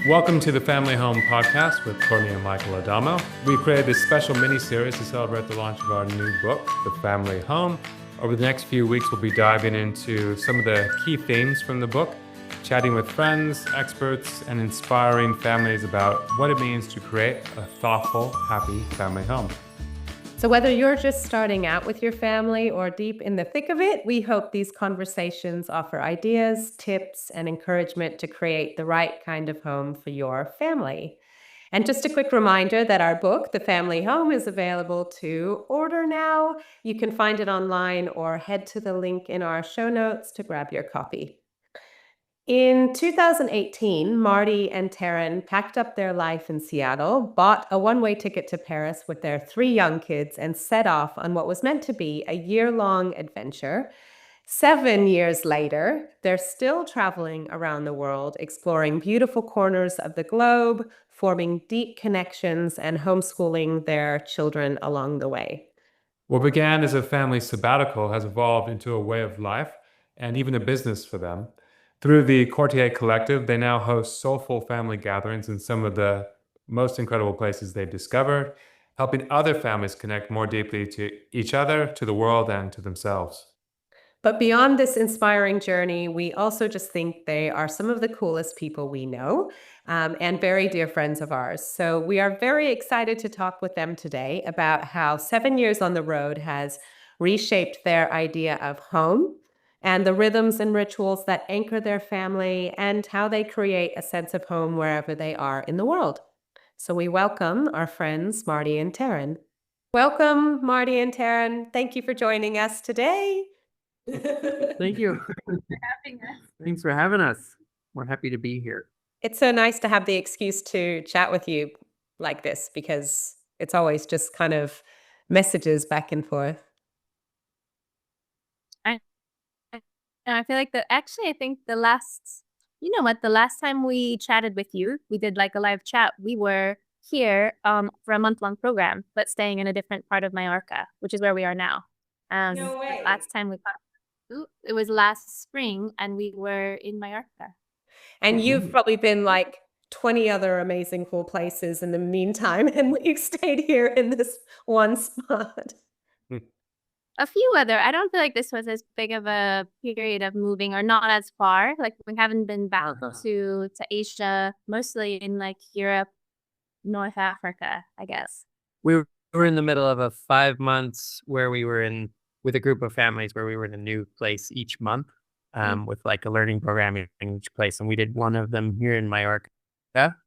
Welcome to the Family Home Podcast with Courtney and Michael Adamo. We created this special mini-series to celebrate the launch of our new book, The Family Home. Over the next few weeks, we'll be diving into some of the key themes from the book, chatting with friends, experts, and inspiring families about what it means to create a thoughtful, happy family home. So whether you're just starting out with your family or deep in the thick of it, we hope these conversations offer ideas, tips, and encouragement to create the right kind of home for your family. And just a quick reminder that our book, The Family Home, is available to order now. You can find it online or head to the link in our show notes to grab your copy. In 2018, Marty and Taryn packed up their life in Seattle, bought a one-way ticket to Paris with their 3 young kids, and set off on what was meant to be a year-long adventure. 7 years later, they're still traveling around the world, exploring beautiful corners of the globe, forming deep connections, and homeschooling their children along the way. What began as a family sabbatical has evolved into a way of life and even a business for them. Through the Quartier collective, they now host soulful family gatherings in some of the most incredible places they've discovered, helping other families connect more deeply to each other, to the world, and to themselves. But beyond this inspiring journey, we also just think they are some of the coolest people we know, and very dear friends of ours. So we are very excited to talk with them today about how 7 years on the road has reshaped their idea of home and the rhythms and rituals that anchor their family and how they create a sense of home wherever they are in the world. So we welcome our friends, Marty and Taryn. Welcome, Marty and Taryn. Thank you for joining us today. Thank you. Thanks for having us. We're happy to be here. It's so nice to have the excuse to chat with you like this because it's always just kind of messages back and forth. I feel like I think the last time we chatted with you, we did like a live chat. We were here for a month-long program, but staying in a different part of Mallorca, which is where we are now. No way. Last time it was last spring, and we were in Mallorca. And you've probably been like 20 other amazing cool places in the meantime, and we've stayed here in this one spot. A few other. I don't feel like this was as big of a period of moving, or not as far. Like we haven't been back to Asia, mostly in like Europe, North Africa, I guess. We were in the middle of a 5 months where we were with a group of families where we were in a new place each month, with like a learning program in each place. And we did one of them here in Mallorca.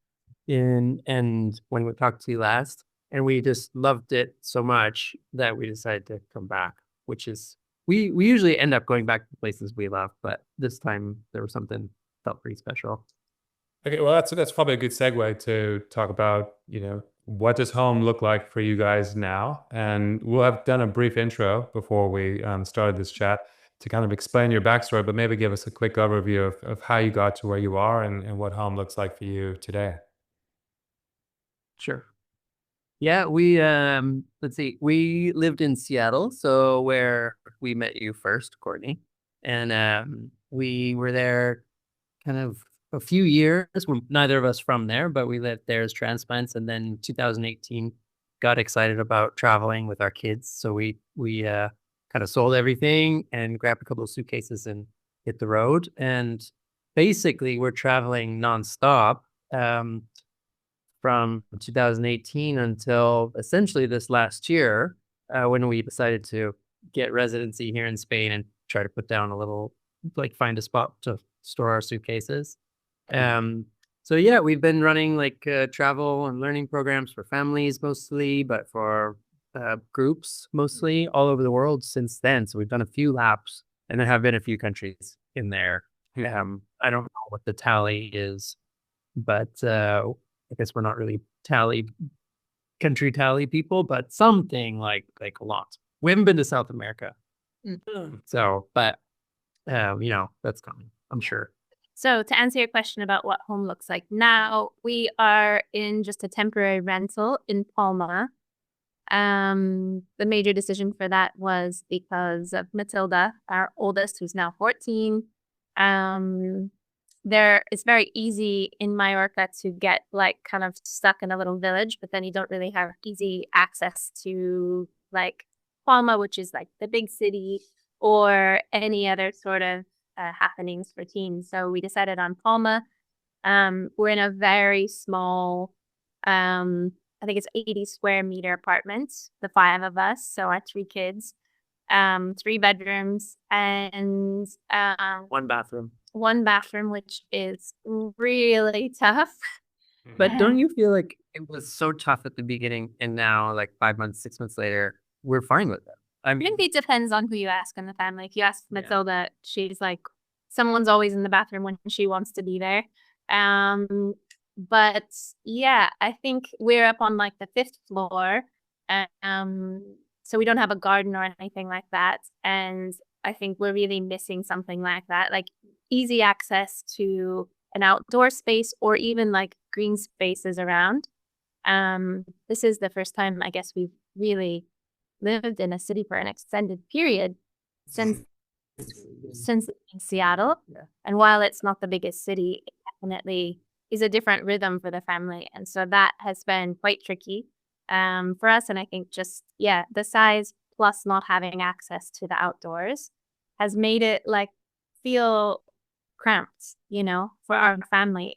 And when we talked to you last, and we just loved it so much that we decided to come back, which is, we usually end up going back to the places we love, but this time there was something felt pretty special. Okay, well, that's probably a good segue to talk about, what does home look like for you guys now? And we'll have done a brief intro before we started this chat to kind of explain your backstory, but maybe give us a quick overview of how you got to where you are and what home looks like for you today. Sure. Yeah, let's see, we lived in Seattle, so where we met you first, Courtney. And we were there kind of a few years. We're neither of us from there, but we lived there as transplants. And then 2018 got excited about traveling with our kids. So we kind of sold everything and grabbed a couple of suitcases and hit the road. And basically we're traveling nonstop from 2018 until essentially this last year, when we decided to get residency here in Spain and try to put down find a spot to store our suitcases. So yeah, we've been running like travel and learning programs for families mostly, but for groups mostly all over the world since then. So we've done a few laps, and there have been a few countries in there. I don't know what the tally is, but I guess we're not really country tally people, but something like a lot. We haven't been to South America. So, but that's coming, I'm sure. So to answer your question about what home looks like now, we are in just a temporary rental in Palma. The major decision for that was because of Matilda, our oldest, who's now 14. it's very easy in Mallorca to get like kind of stuck in a little village, but then you don't really have easy access to like Palma, which is like the big city, or any other sort of happenings for teens. So we decided on Palma. We're in a very small, I think it's 80 square meter apartment, the 5 of us, so our 3 kids, 3 bedrooms, and One bathroom. 1 bathroom, which is really tough. But don't you feel like it was so tough at the beginning, and now, like 5 months, 6 months later, we're fine with it? I I mean, think it depends on who you ask in the family. If you ask Yeah. Matilda, she's like, someone's always in the bathroom when she wants to be there. But yeah, I think we're up on like the 5th floor. So we don't have a garden or anything like that. And I think we're really missing something like that, like easy access to an outdoor space or even like green spaces around. This is the first time I guess we've really lived in a city for an extended period since in Seattle. Yeah. And while it's not the biggest city, it definitely is a different rhythm for the family. And so that has been quite tricky for us. And I think just, yeah, the size plus not having access to the outdoors has made it like feel cramped, you know, for our family.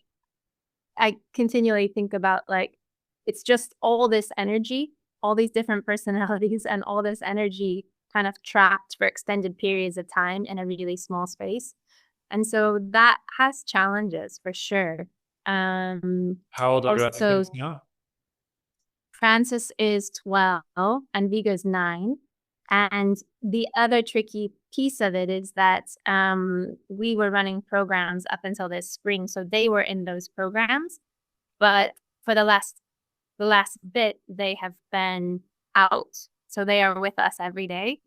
I continually think about like, it's just all this energy, all these different personalities, and all this energy kind of trapped for extended periods of time in a really small space. And so that has challenges for sure. How old are your other Also, kids now? Francis is 12 and Vigo's 9. And the other tricky piece of it is that we were running programs up until this spring. So they were in those programs. But for the last bit, they have been out. So they are with us every day.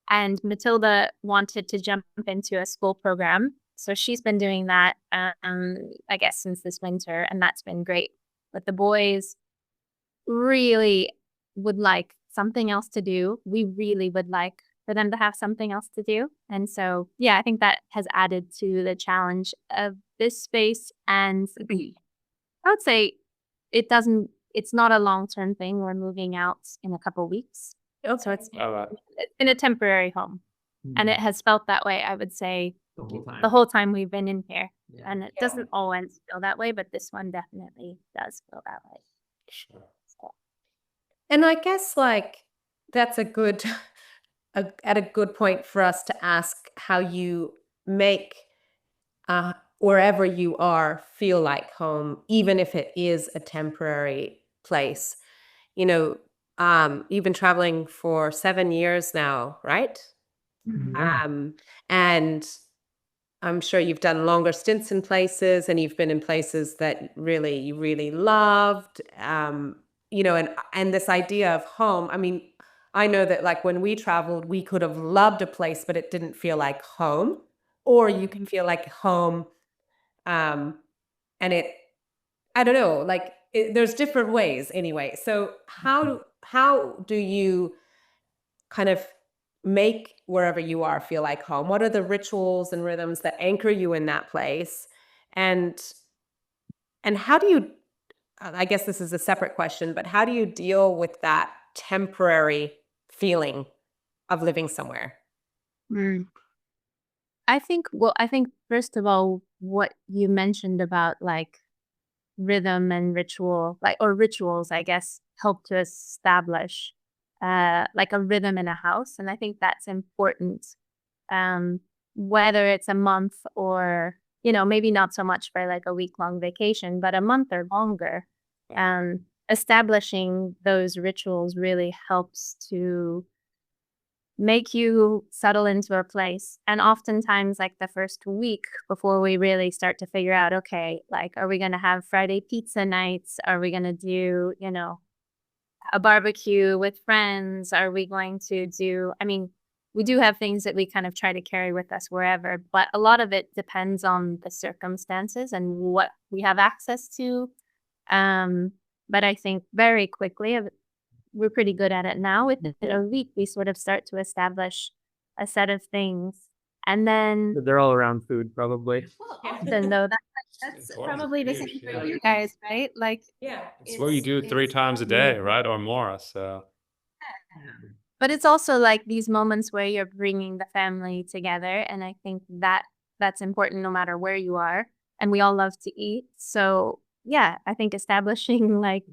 And Matilda wanted to jump into a school program. So she's been doing that, I guess, since this winter. And that's been great. But the boys really would like something else to do. We really would like for them to have something else to do. And so, yeah, I think that has added to the challenge of this space. And I would say it's not a long-term thing. We're moving out in a couple weeks. So it's Oh, wow. in a temporary home. And it has felt that way, I would say, the whole time we've been in here. Yeah. And it doesn't always feel that way, but this one definitely does feel that way. Sure. And I guess like that's at a good point for us to ask how you make wherever you are feel like home, even if it is a temporary place. You know, you've been traveling for 7 years now, right? Yeah. And I'm sure you've done longer stints in places, and you've been in places that you really loved. You know, and this idea of home. I mean, I know that like when we traveled, we could have loved a place, but it didn't feel like home. Or you can feel like home, and I don't know, like there's different ways anyway. So how do you kind of make wherever you are feel like home? What are the rituals and rhythms that anchor you in that place? And how do you, I guess this is a separate question, but how do you deal with that temporary feeling of living somewhere? I think first of all, what you mentioned about like rhythm and ritual, like, or rituals, I guess, help to establish like a rhythm in a house. And I think that's important. Whether it's a month or, you know, maybe not so much for like a week-long vacation, but a month or longer. Establishing those rituals really helps to make you settle into a place. And oftentimes, like the first week before we really start to figure out, okay, like, are we going to have Friday pizza nights? Are we going to do, you know, a barbecue with friends? Are we going to do, I mean, we do have things that we kind of try to carry with us wherever, but a lot of it depends on the circumstances and what we have access to. But I think very quickly, we're pretty good at it now. Within a week, we sort of start to establish a set of things. And then They're all around food, probably. then though that's important. probably the Huge, same yeah. for you guys, right? Like Yeah. It's what you do 3 times a day, right, or more. So but it's also like these moments where you're bringing the family together, and I think that that's important no matter where you are, and we all love to eat. So yeah, I think establishing like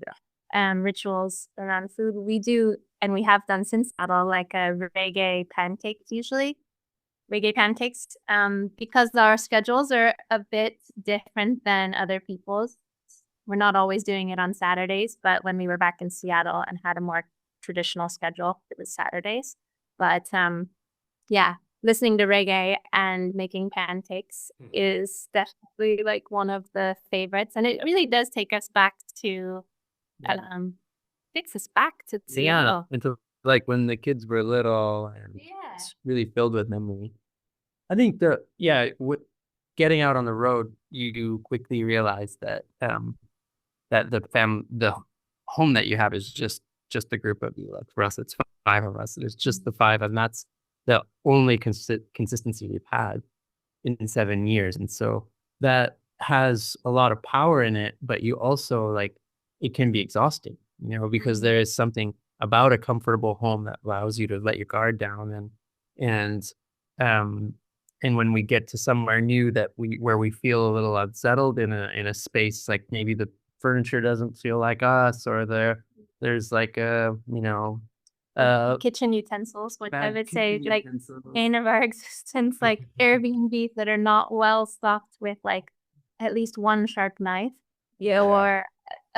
rituals around food, we do, and we have done since Seattle, like a reggae pancakes usually. Reggae pancakes, because our schedules are a bit different than other people's. We're not always doing it on Saturdays, but when we were back in Seattle and had a more traditional schedule, it was Saturdays. But yeah, listening to reggae and making pancakes is definitely like one of the favorites, and it really does take us back to takes us back to Yeah, Seattle. into like when the kids were little, and Yeah. it's really filled with memory. I think with getting out on the road, you quickly realize that that the home that you have is just a group of you. Like for us, it's 5 of us. It's just the 5, and that's the only consistency we've had in 7 years, and so that has a lot of power in it. But you also like it can be exhausting, because there is something about a comfortable home that allows you to let your guard down, and um and when we get to somewhere new where we feel a little unsettled in a space, like maybe the furniture doesn't feel like us, or there's like Kitchen utensils, which I bad would say kitchen like utensils. bane of our existence, like Airbnbs that are not well stocked with like at least one sharp knife, Yeah. or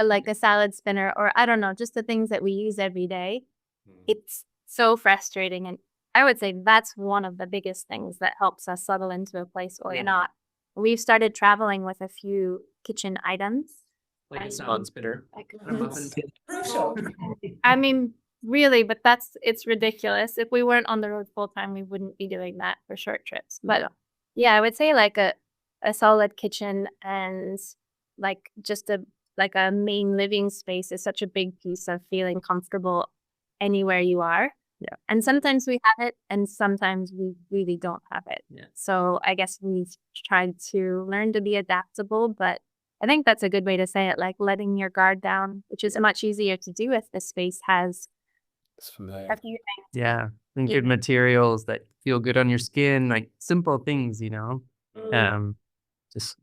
like a salad spinner, or I don't know, just the things that we use every day. It's so frustrating, and I would say that's one of the biggest things that helps us settle into a place where we're not. We've started traveling with a few kitchen items. Like a salad spinner. And a muffin tin. Crucial. I mean, really, but it's ridiculous. If we weren't on the road full time, we wouldn't be doing that for short trips. But yeah, I would say like a solid kitchen and like just a main living space is such a big piece of feeling comfortable anywhere you are. Yeah. And sometimes we have it, and sometimes we really don't have it. Yeah. So I guess we've tried to learn to be adaptable, but I think that's a good way to say it, like letting your guard down, which is much easier to do if the space has it's familiar. a few things. Yeah, and good materials that feel good on your skin, like simple things, just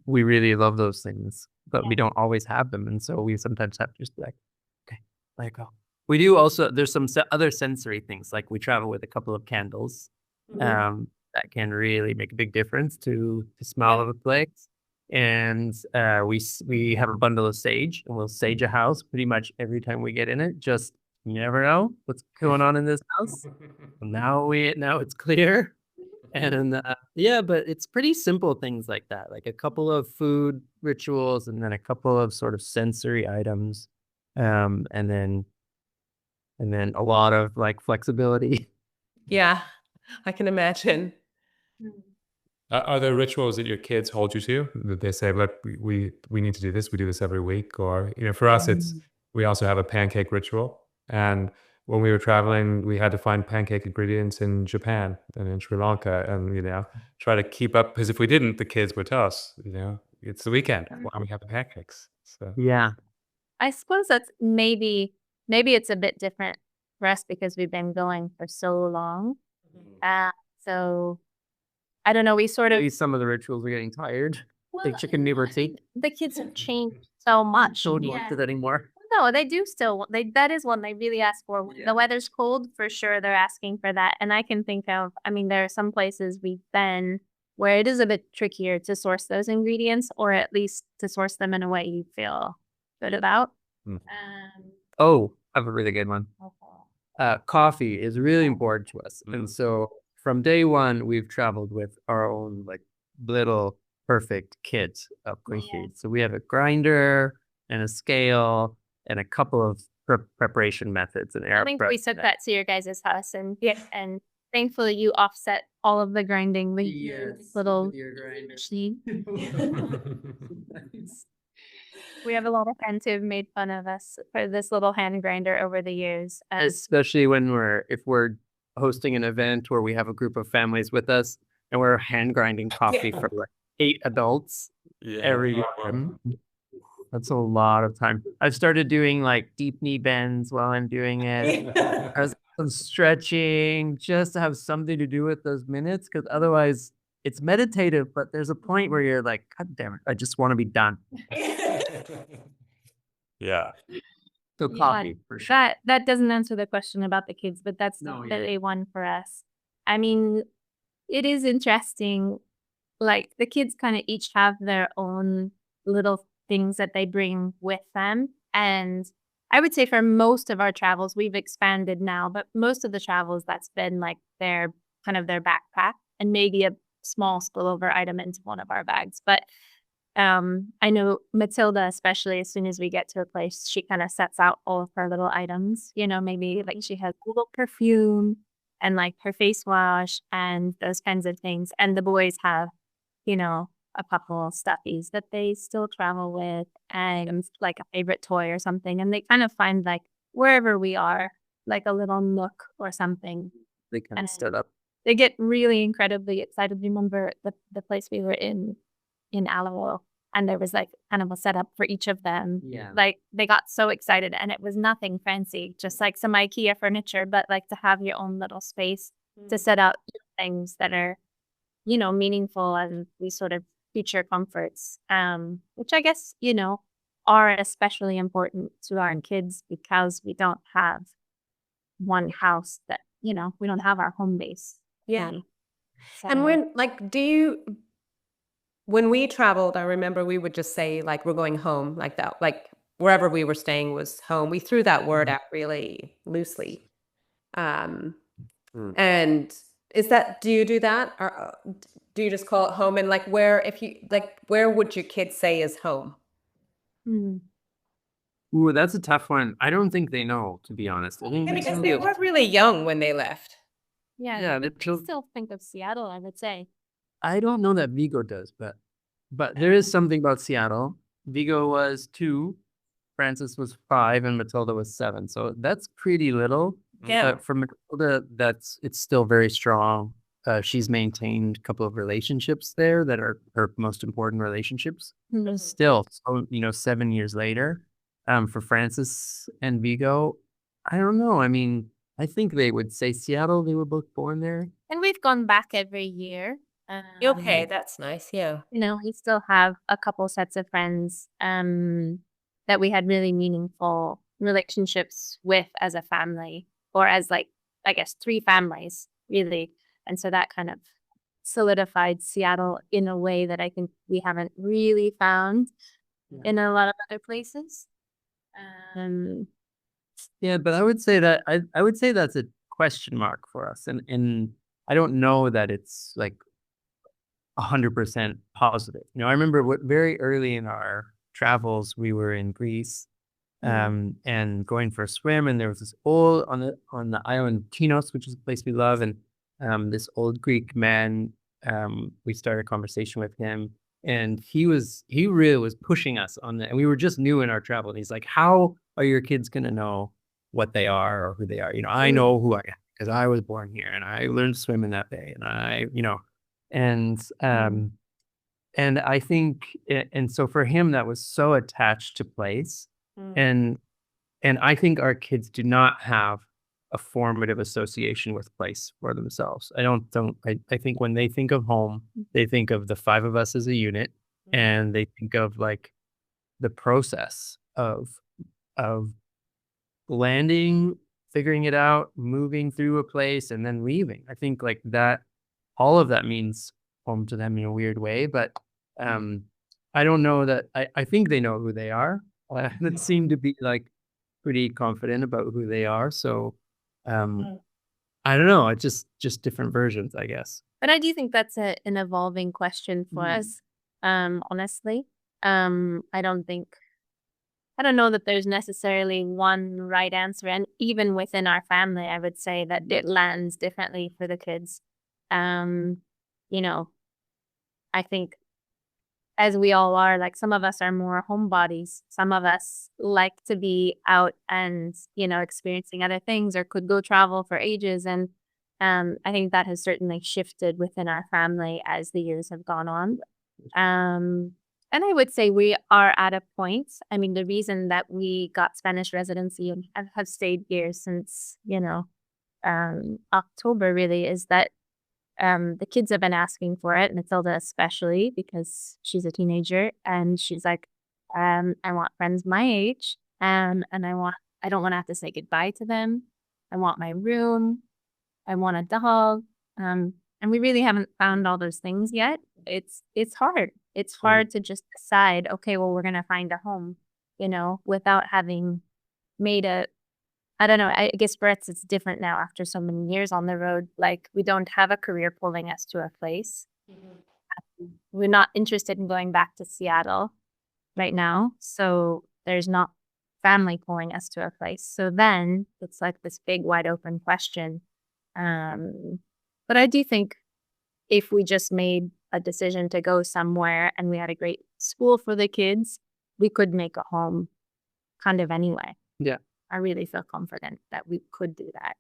we really love those things, but we don't always have them, and so we sometimes have to just be like, okay, let it go. We do also. There's some other sensory things, like we travel with a couple of candles, that can really make a big difference to the smell of a place. And we have a bundle of sage, and we'll sage a house pretty much every time we get in it. Just you never know what's going on in this house. Now it's clear, and but it's pretty simple things like that, like a couple of food rituals, and then a couple of sort of sensory items, and then a lot of like flexibility. Yeah, I can imagine. Are there rituals that your kids hold you to that they say, look, we need to do this. We do this every week. Or, for us, we also have a pancake ritual. And when we were traveling, we had to find pancake ingredients in Japan and in Sri Lanka and, try to keep up. Because if we didn't, the kids would tell us, it's the weekend. Why don't we have the pancakes? So Yeah. I suppose that's maybe it's a bit different for us because we've been going for so long. So I don't know. We sort of Maybe some of the rituals are getting tired. Like chicken liberty. the kids have changed so much. Don't want it anymore. No, they do still. That is one they really ask for. When the weather's cold, for sure, they're asking for that. And I can think of. I mean, there are some places we've been where it is a bit trickier to source those ingredients, or at least to source them in a way you feel good about. Oh, I have a really good one. Coffee is really important to us, and so from day one, we've traveled with our own like little perfect kit of coffee. So we have a grinder and a scale and a couple of preparation method's an air I think prep. we took that to your guys' house, and and thankfully you offset all of the grinding with your little machine. We have a lot of friends who have made fun of us for this little hand grinder over the years. Especially when if we're hosting an event where we have a group of families with us, and we're hand grinding coffee for like 8 adults every weekend. That's a lot of time. I've started doing like deep knee bends while I'm doing it. I'm stretching just to have something to do with those minutes, because otherwise it's meditative, but there's a point where you're like, God damn it, I just want to be done. Yeah. So Yeah, coffee for sure. that doesn't answer the question about the kids, but that's No, yeah. definitely one for us. I mean, it is interesting. Like the kids kind of each have their own little things that they bring with them. And I would say for most of our travels, we've expanded now, but most of the travels, that's been like their kind of their backpack and maybe a small spillover item into one of our bags. But I know Matilda, especially as soon as we get to a place, she kind of sets out all of her little items, you know, maybe like she has a little perfume and like her face wash and those kinds of things. And the boys have, you know, a couple stuffies that they still travel with and like a favorite toy or something. And they kind of find like wherever we are, like a little nook or something. They kind And of stood up. they get really incredibly excited. Remember the place we were in Alamo, and there was like kind of a setup for each of them. Yeah. Like they got so excited, and it was nothing fancy, just like some IKEA furniture, but like to have your own little space to set out things that are, you know, meaningful and these sort of future comforts, which I guess, you know, are especially important to our kids because we don't have one house that, you know, we don't have our home base. Yeah. So- And when we traveled, I remember we would just say like, we're going home like that, like wherever we were staying was home. We threw that word out really loosely. And do you do that? Or do you just call it home? And like, where would your kids say is home? Hmm. Ooh, that's a tough one. I don't think they know, to be honest. I think Yeah, they because still- they were really young when they left. Yeah, they they still think of Seattle, I would say. I don't know that Vigo does, but there is something about Seattle. Vigo was 2, Francis was 5, and Matilda was 7. So that's pretty little. Yeah. For Matilda, it's still very strong. She's maintained a couple of relationships there that are her most important relationships. Still, so 7 years later, for Francis and Vigo, I don't know. I mean, I think they would say Seattle. They were both born there. And we've gone back every year. Okay, that's nice. Yeah. You know, we still have a couple sets of friends that we had really meaningful relationships with as a family, or as like, I guess, 3 families, really. And so that kind of solidified Seattle in a way that I think we haven't really found in a lot of other places. Yeah, but I would say that I would say that's a question mark for us, and I don't know that it's like 100% positive. I remember very early in our travels, we were in Greece, and going for a swim, and there was this old on the island of Tinos, which is a place we love, and this old Greek man. We started a conversation with him, and he really was pushing us on that, and we were just new in our travel. And he's like, "How are your kids going to know what they are or who they are? I know who I am because I was born here and I learned to swim in that bay, and and I think, and so for him, that was so attached to place, and I think our kids do not have a formative association with place for themselves. I think when they think of home, they think of the 5 of us as a unit, and they think of like the process of landing, figuring it out, moving through a place, and then leaving. I think like that, all of that means home to them in a weird way, but I don't know that I think they know who they are. They seem to be like pretty confident about who they are. So I don't know. It's just different versions, I guess. But I do think that's an evolving question for us, honestly. I don't know that there's necessarily one right answer. And even within our family, I would say that it lands differently for the kids. I think as we all are, like some of us are more homebodies. Some of us like to be out and, experiencing other things, or could go travel for ages. And I think that has certainly shifted within our family as the years have gone on. And I would say we are at a point. I mean, the reason that we got Spanish residency and have stayed here since, October really is that the kids have been asking for it, Matilda especially, because she's a teenager and she's like, I want friends my age, and I don't want to have to say goodbye to them. I want my room. I want a dog. And we really haven't found all those things yet. It's hard. It's hard to just decide, okay, well, we're gonna find a home, without having made I don't know. I guess for us, it's different now after so many years on the road. Like, we don't have a career pulling us to a place. We're not interested in going back to Seattle right now. So there's not family pulling us to a place. So then it's like this big, wide open question. But I do think if we just made a decision to go somewhere and we had a great school for the kids, we could make a home kind of anyway. Yeah. I really feel confident that we could do that.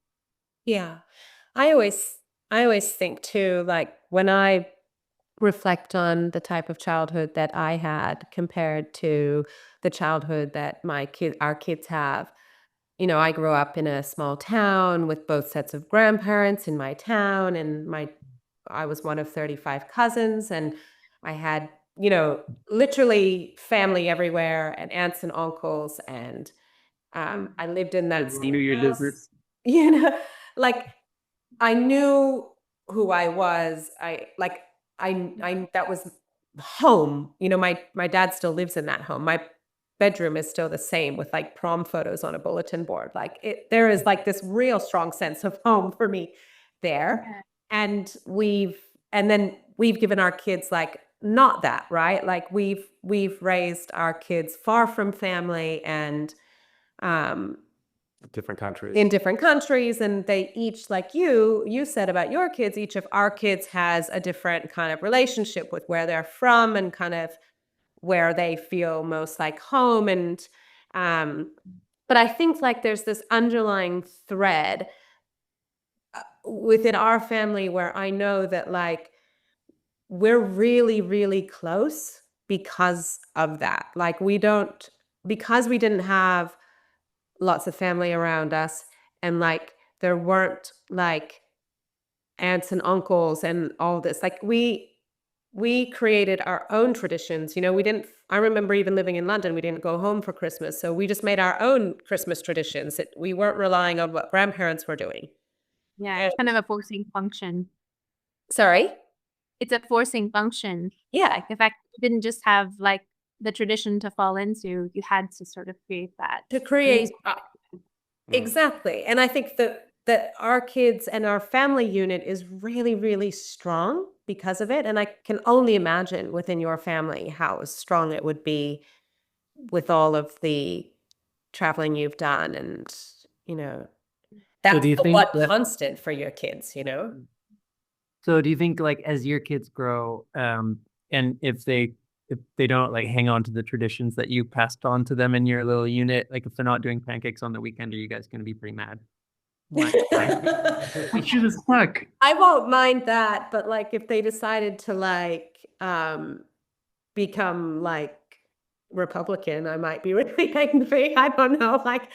Yeah. I always think too, like when I reflect on the type of childhood that I had compared to the childhood that our kids have. I grew up in a small town with both sets of grandparents in my town, and I was one of 35 cousins, and I had, literally family everywhere and aunts and uncles, and I lived in that New Year's house, you know, like I knew who I was. That was home. My dad still lives in that home. My bedroom is still the same with like prom photos on a bulletin board. There is like this real strong sense of home for me there. Okay. And then we've given our kids like not that, right? Like we've raised our kids far from family and Different countries. in different countries, and they each, like you said about your kids, each of our kids has a different kind of relationship with where they're from and kind of where they feel most like home. And but I think like there's this underlying thread within our family where I know that like we're really, really close because of that. Like because we didn't have lots of family around us, and like there weren't like aunts and uncles and all this. Like we created our own traditions. I remember even living in London, we didn't go home for Christmas. So we just made our own Christmas traditions. We weren't relying on what grandparents were doing. Yeah, it's kind of a forcing function. Sorry? It's a forcing function. Yeah. Like the fact you didn't just have like the tradition to fall into, you had to sort of create that. To create exactly. And I think that our kids and our family unit is really, really strong because of it. And I can only imagine within your family how strong it would be with all of the traveling you've done. And, that's do you think what that- constant for your kids, So do you think like as your kids grow, and if they don't like hang on to the traditions that you passed on to them in your little unit, like if they're not doing pancakes on the weekend, are you guys going to be pretty mad? What? We should have stuck. I won't mind that, but like if they decided to like become like Republican, I might be really angry. I don't know. Like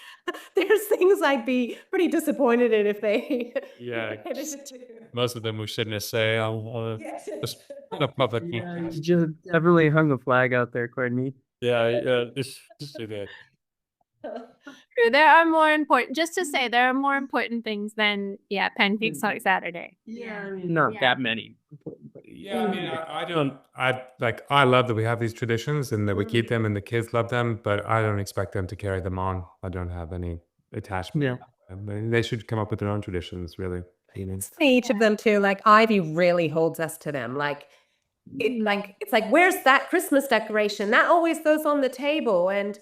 there's things I'd be pretty disappointed in if they Yeah. managed to. Most of them we shouldn't say just publicly. You just definitely hung a flag out there, Courtney. Yeah, just do that. True. There are more important, just to say, there are more important things than, pancakes on Saturday. Yeah, not that many. Yeah, I mean, I love that we have these traditions and that we keep them and the kids love them, but I don't expect them to carry them on. I don't have any attachment. Yeah. I mean, they should come up with their own traditions, really. Each of them too. Like Ivy really holds us to them. It's like, where's that Christmas decoration? That always goes on the table. And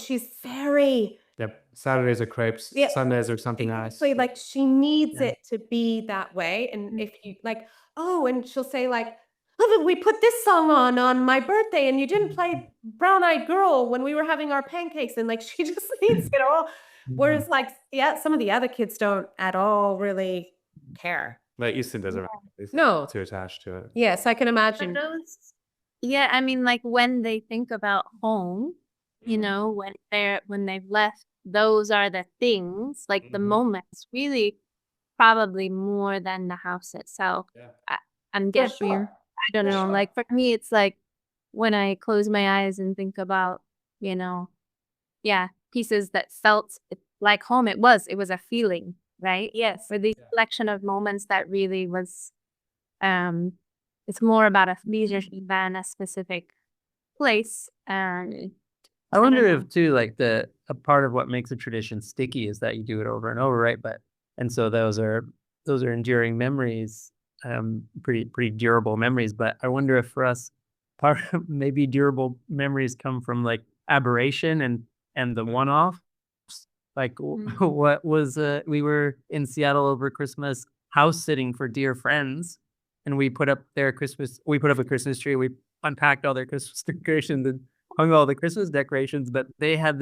she's very Yep. Saturdays are crepes. Yeah. Sundays are something else. Exactly, like she needs Yeah. it to be that way. And if you like, and she'll say like, oh, but we put this song on my birthday and you didn't play Brown Eyed Girl when we were having our pancakes. And like, she just needs it all. Whereas like, some of the other kids don't at all really care. Like Easton doesn't really No. too attached to it. Yes, I can But imagine. yeah, I mean, like when they think about home, you know, when they've left, those are the things, like the moments, really, probably more than the house itself. Yeah. I'm For guessing. sure. I don't For know. sure. Like for me, it's like when I close my eyes and think about, you know, pieces that felt like home. It was a feeling, right? Yes. For the collection of moments that really was, it's more about a leisure than a specific place. I wonder know. if too, like a part of what makes a tradition sticky is that you do it over and over, right? And so those are enduring memories, pretty durable memories. But I wonder if for us, part of maybe durable memories come from like aberration and the one off. Like what was we were in Seattle over Christmas house sitting for dear friends, and we put up a Christmas tree. We unpacked all their Christmas decorations and hung all the Christmas decorations, but they had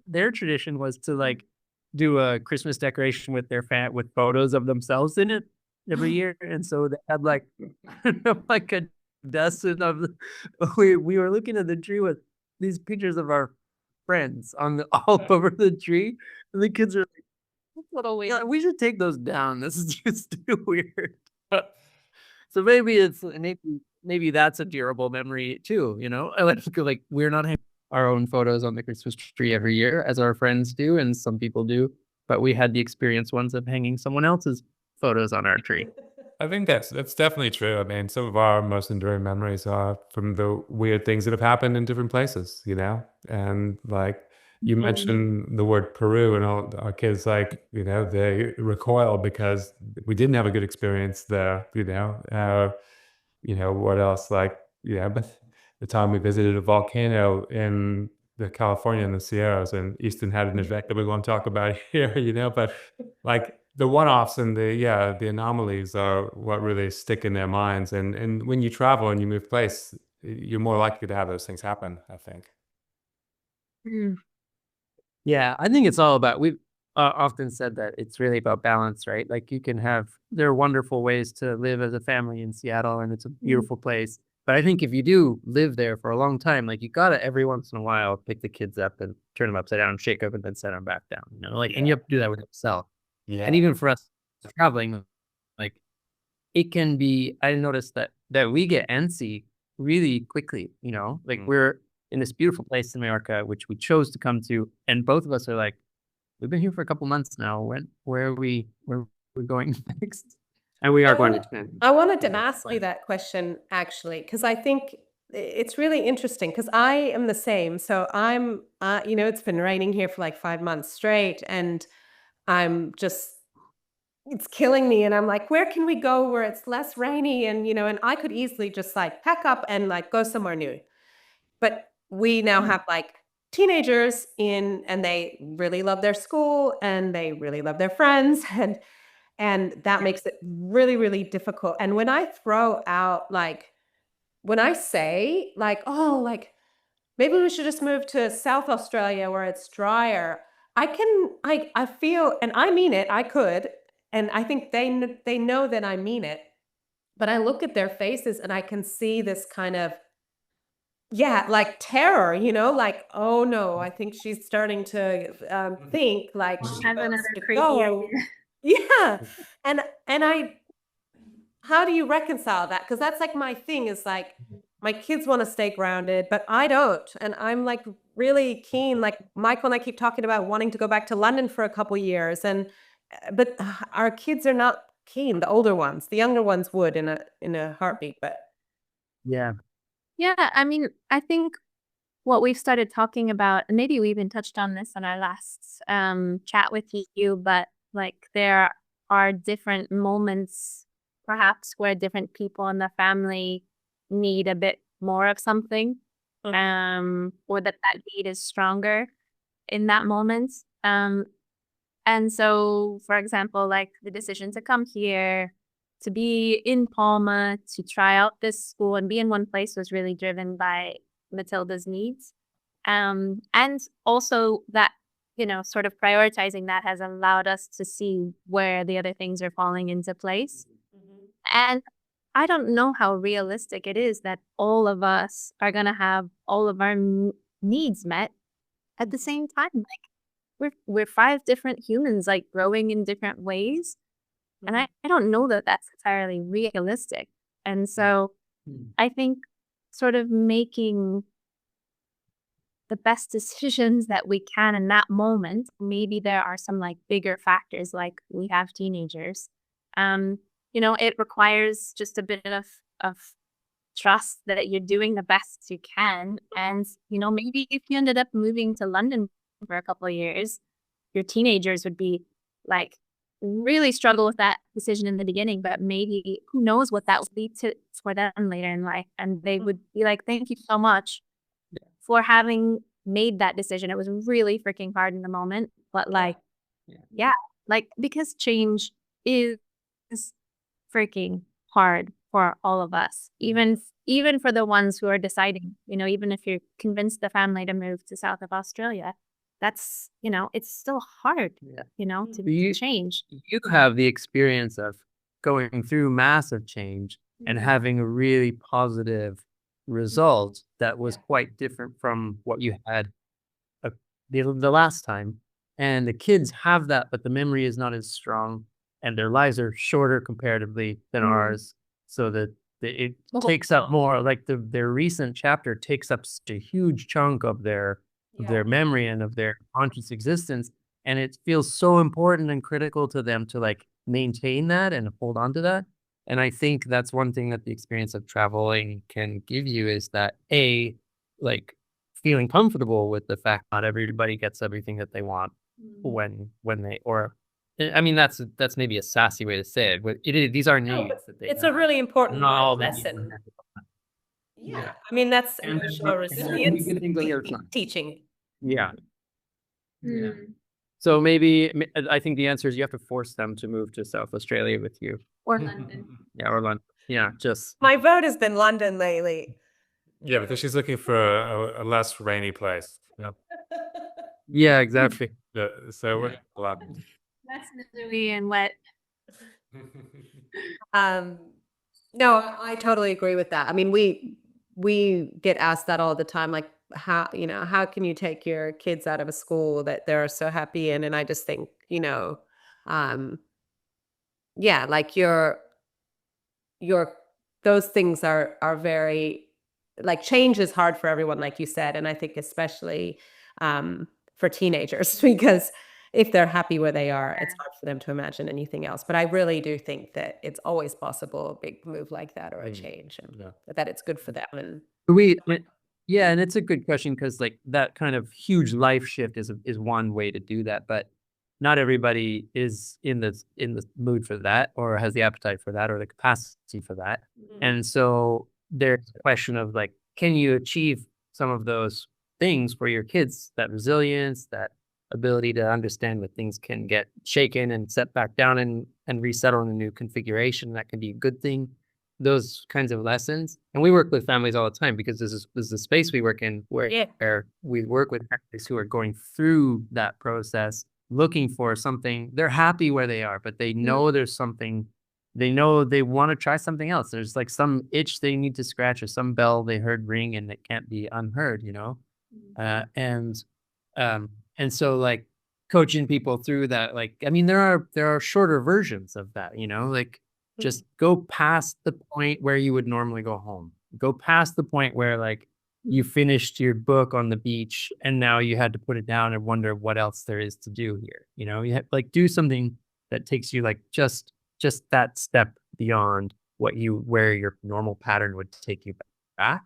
their tradition was to like do a Christmas decoration with their with photos of themselves in it every year. And so they had like like a dozen of we were looking at the tree with these pictures of our friends all over the tree. And the kids are like, Little weird. yeah, we should take those down. This is just too weird. So maybe that's a durable memory too, you know? Like we're not hanging our own photos on the Christmas tree every year as our friends do, and some people do, but we had the experience once of hanging someone else's photos on our tree. I think that's definitely true. I mean, some of our most enduring memories are from the weird things that have happened in different places, you know? And like you mentioned the word Peru, and all our kids, like, you know, they recoil because we didn't have a good experience there, you know? You know, what else? Like, yeah, but the time we visited a volcano in California in the Sierras, and Easton had an event that we won't talk about here, you know, but like the one-offs and the anomalies are what really stick in their minds. And when you travel and you move place, you're more likely to have those things happen, I think. Yeah, I think it's all about, we've often said that it's really about balance, right? Like there are wonderful ways to live as a family in Seattle, and it's a beautiful place. But I think if you do live there for a long time, like you gotta every once in a while pick the kids up and turn them upside down, shake up, and then set them back down. You know, like, and you have to do that with yourself. Yeah. And even for us traveling, like it can be, I noticed that we get antsy really quickly, you know, like we're in this beautiful place in Mallorca, which we chose to come to. And both of us are like, we've been here for a couple months now. Where are we going next? And we are going to Japan. I wanted to ask you that question actually, because I think it's really interesting because I am the same. So I'm, you know, it's been raining here for like 5 months straight, and I'm just, it's killing me. And I'm like, where can we go where it's less rainy? And, you know, and I could easily just like pack up and like go somewhere new. But we now have like teenagers and they really love their school and they really love their friends. And that makes it really, really difficult. And when I throw out, like, when I say, like, oh, like, maybe we should just move to South Australia where it's drier, I feel, and I mean it, I could, and I think they know that I mean it, but I look at their faces and I can see this kind of, yeah, like terror, you know, like, oh no, I think she's starting to think like she Have wants another to crazy go. idea. Yeah. And how do you reconcile that? Because that's like my thing is like my kids want to stay grounded, but I don't. And I'm like really keen. Like Michael and I keep talking about wanting to go back to London for a couple years. And but our kids are not keen, the older ones. The younger ones would in a heartbeat, but Yeah. Yeah, I mean, I think what we've started talking about, and maybe we even touched on this on our last chat with you, but like there are different moments perhaps where different people in the family need a bit more of something, or that need is stronger in that moment. And so, for example, like the decision to come here, to be in Palma, to try out this school and be in one place was really driven by Matilda's needs. And also that sort of prioritizing that has allowed us to see where the other things are falling into place. And I don't know how realistic it is that all of us are going to have all of our needs met at the same time. Like we're 5 different humans, like growing in different ways. And I don't know that that's entirely realistic. And so I think sort of making the best decisions that we can in that moment. Maybe there are some like bigger factors, like we have teenagers. It requires just a bit of trust that you're doing the best you can. And, maybe if you ended up moving to London for a couple of years, your teenagers would be like really struggle with that decision in the beginning, but maybe who knows what that would lead to for them later in life. And they would be like, thank you so much for having made that decision. It was really freaking hard in the moment, but like, because change is freaking hard for all of us, even for the ones who are deciding, even if you're convinced the family to move to south of Australia, that's, it's still hard, to change. You have the experience of going through massive change and having a really positive result that was quite different from what you had the last time. And the kids have that, but the memory is not as strong and their lives are shorter comparatively than ours. So that it takes up more, like their recent chapter takes up such a huge chunk of their memory and of their conscious existence. And it feels so important and critical to them to like maintain that and hold on to that. And I think that's one thing that the experience of traveling can give you is that like feeling comfortable with the fact not everybody gets everything that they want when they, or I mean, that's maybe a sassy way to say it, but these are needs that they It's have. a really important Not all lesson. Yeah. I mean, that's emotional resilience teaching. Yeah. So maybe I think the answer is you have to force them to move to South Australia with you. Or London. Yeah, or London. Yeah, just My vote has been London lately. Yeah, because she's looking for a less rainy place. Yeah. yeah, exactly. So we're a lot. That's misery and wet. No, I totally agree with that. I mean, we get asked that all the time, like how can you take your kids out of a school that they're so happy in? And I just think, like your those things are very, like, change is hard for everyone, like you said, and I think especially for teenagers, because if they're happy where they are, it's hard for them to imagine anything else. But I really do think that it's always possible, a big move like that or a change, and that it's good for them. And Yeah, and it's a good question because like that kind of huge life shift is one way to do that, but not everybody is in the mood for that or has the appetite for that or the capacity for that. And so there's a question of like, can you achieve some of those things for your kids, that resilience, that ability to understand that things can get shaken and set back down and resettle in a new configuration. That can be a good thing. Those kinds of lessons. And we work with families all the time because this is the space we work in where we work with families who are going through that process, looking for something. They're happy where they are, but they know there's something, they know they want to try something else. There's like some itch they need to scratch or some bell they heard ring and it can't be unheard, and so like coaching people through that, like, I mean, there are shorter versions of that, like just go past the point where you would normally go home. Go past the point where like you finished your book on the beach and now you had to put it down and wonder what else there is to do here. You have, like, do something that takes you like just that step beyond where your normal pattern would take you back.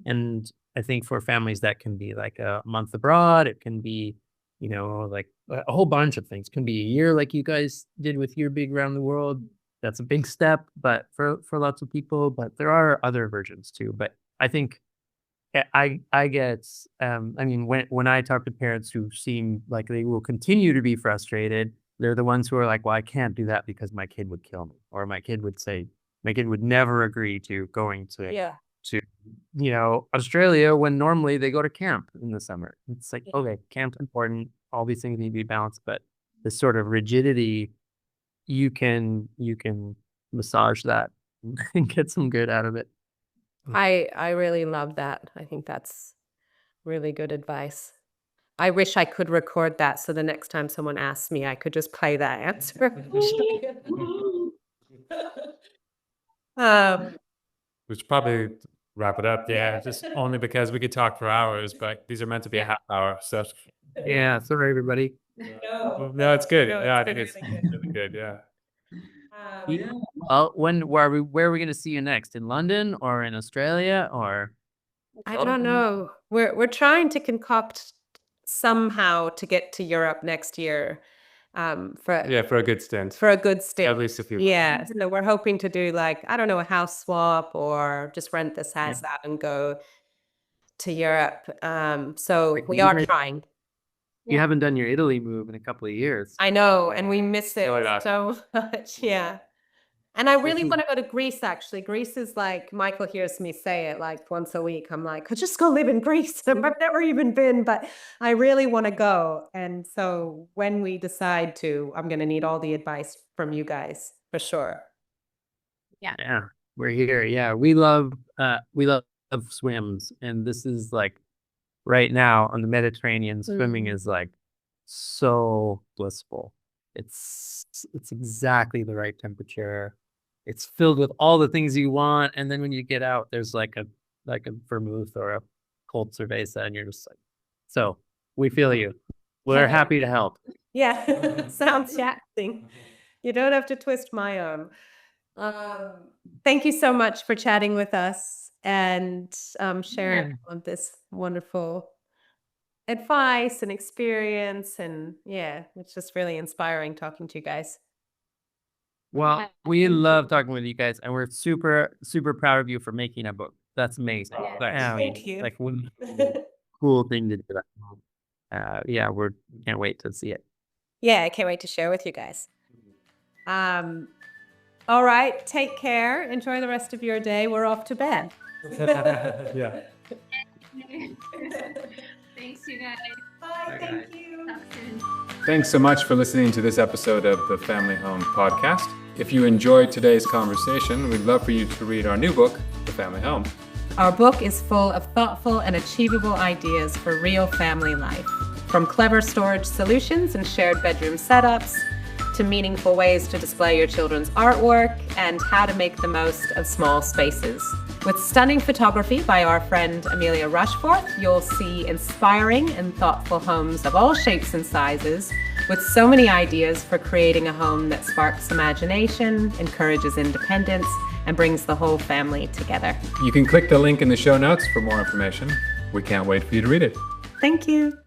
And I think for families that can be like a month abroad, it can be, like a whole bunch of things. It can be a year like you guys did with your big round the world. That's a big step, but for lots of people, but there are other versions too. But I think I get, I mean, when I talk to parents who seem like they will continue to be frustrated, they're the ones who are like, well, I can't do that because my kid would kill me. Or my kid would never agree to going to to, Australia when normally they go to camp in the summer. It's like, okay, camp's important. All these things need to be balanced, but this sort of rigidity, you can massage that and get some good out of it. I really love that. I think that's really good advice. I wish I could record that so the next time someone asks me, I could just play that answer. We should probably wrap it up. Yeah, just only because we could talk for hours, but these are meant to be a half hour. So Yeah, sorry, everybody. no, it's good. No, Yeah, I it's think been it's really really good. Yeah. Well, where are we going to see you next? In London or in Australia or? I don't know. We're trying to concoct somehow to get to Europe next year. For For a good stint. for a good stint. At least a few. Yeah. So we're hoping to do like, I don't know, a house swap or just rent this house out and go to Europe. So we are trying. You haven't done your Italy move in a couple of years. I know, and we miss it Really not. so much. Yeah. And I really want to go to Greece, actually. Greece is like, Michael hears me say it like once a week. I'm like, I'll just go live in Greece. I've never even been, but I really want to go. And so when we decide to, I'm going to need all the advice from you guys for sure. Yeah, we're here. Yeah, we love swims, and this is like right now on the Mediterranean, swimming is like so blissful. It's exactly the right temperature. It's filled with all the things you want, and then when you get out, there's like a vermouth or a cold cerveza, and you're just like, so we feel you. We're happy to help. Yeah, sounds chatting. You don't have to twist my arm. Thank you so much for chatting with us and sharing all of this wonderful advice and experience. And yeah, it's just really inspiring talking to you guys. Well, we love talking with you guys, and we're super, super proud of you for making a book. That's amazing. Thank you. Like one cool thing to do. Yeah, we can't wait to see it. Yeah, I can't wait to share with you guys. All right, take care. Enjoy the rest of your day. We're off to bed. Yeah. Thanks, you guys. Bye, thank you. Talk soon. Thanks so much for listening to this episode of the Family Home Podcast. If you enjoyed today's conversation, we'd love for you to read our new book, The Family Home. Our book is full of thoughtful and achievable ideas for real family life, from clever storage solutions and shared bedroom setups, to meaningful ways to display your children's artwork and how to make the most of small spaces. With stunning photography by our friend Amelia Rushforth, you'll see inspiring and thoughtful homes of all shapes and sizes, with so many ideas for creating a home that sparks imagination, encourages independence, and brings the whole family together. You can click the link in the show notes for more information. We can't wait for you to read it. Thank you.